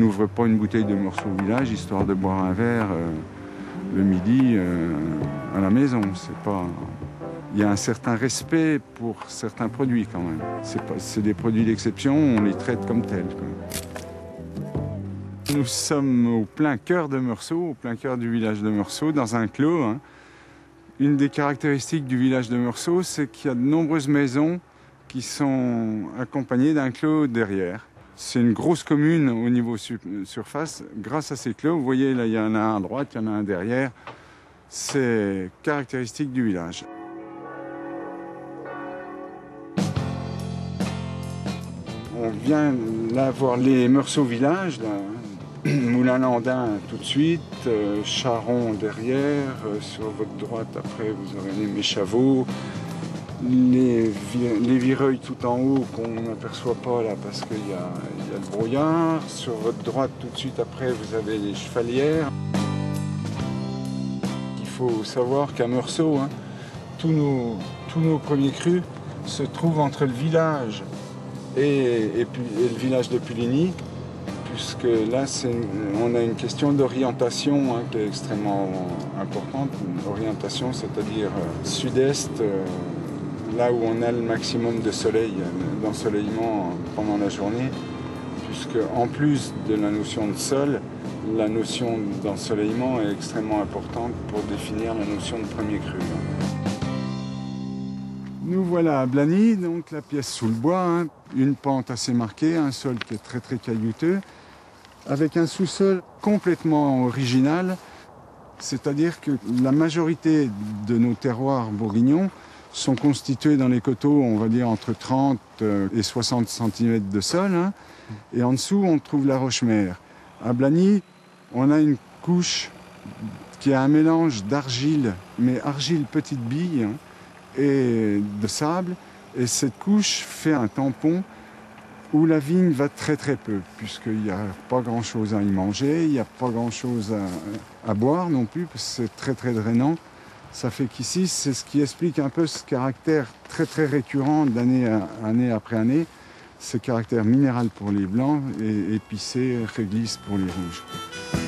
n'ouvre pas une bouteille de Meursault au village histoire de boire un verre le midi à la maison. Il y a un certain respect pour certains produits quand même. C'est des produits d'exception, on les traite comme tels, quoi. Nous sommes au plein cœur de Meursault, au plein cœur du village de Meursault, dans un clos, hein. Une des caractéristiques du village de Meursault, c'est qu'il y a de nombreuses maisons qui sont accompagnées d'un clos derrière. C'est une grosse commune au niveau surface. Grâce à ces clos, vous voyez, là, il y en a un à droite, il y en a un derrière. C'est caractéristique du village. On vient là voir les Meursault village, là. Moulin-Landin tout de suite, Charon derrière, sur votre droite après vous aurez les Méchaveaux, les Vireuil tout en haut qu'on n'aperçoit pas là parce qu'il y a le brouillard. Sur votre droite tout de suite après vous avez les Chevalières. Il faut savoir qu'à Meursault, hein, tous nos premiers crus se trouvent entre le village et le village de Puligny. Puisque là, on a une question d'orientation, hein, qui est extrêmement importante. Une orientation, c'est-à-dire sud-est, là où on a le maximum de soleil, d'ensoleillement pendant la journée. Puisque en plus de la notion de sol, la notion d'ensoleillement est extrêmement importante pour définir la notion de premier cru. Nous voilà à Blagny, donc la pièce sous le bois, hein, une pente assez marquée, un sol qui est très très caillouteux, avec un sous-sol complètement original, c'est-à-dire que la majorité de nos terroirs bourguignons sont constitués dans les coteaux, on va dire entre 30 et 60 cm de sol, hein, et en dessous on trouve la roche-mère. À Blagny, on a une couche qui a un mélange d'argile, mais argile petite bille, hein, et de sable, et cette couche fait un tampon où la vigne va très très peu, puisqu'il n'y a pas grand chose à y manger, il n'y a pas grand chose à boire non plus, parce que c'est très très drainant. Ça fait qu'ici, c'est ce qui explique un peu ce caractère très très récurrent d'année après année, ce caractère minéral pour les blancs et épicé, réglisse pour les rouges.